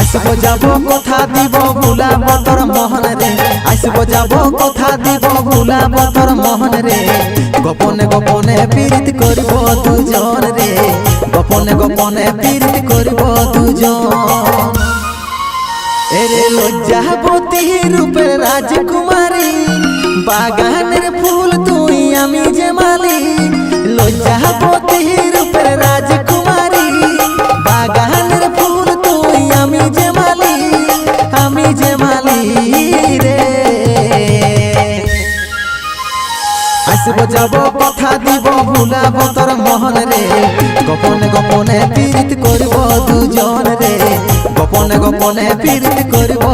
আসব যাব কথা দিব ভুলাব তোর মোহন রে আসব যাব কথা দিব ভুলাব তোর মোহন রে গোপনে গোপনে পীড়িত করব দুজন রে গোপনে গোপনে পীড়িত করব দুজন এরে লজ্জাবতী রূপের রাজকুমারী বাগানের ফুল তুই আমি যে মালি লজ্জাবতী রূপের রাজকুমারী বাগানের ফুল তুই আমি যে মালি রে আসব যাব কথা দিব ভুলাব তোর মোহন রে গোপনে গোপনে পীড়িত করব দুজন রে গোপনে গোপনে পীড়িত করব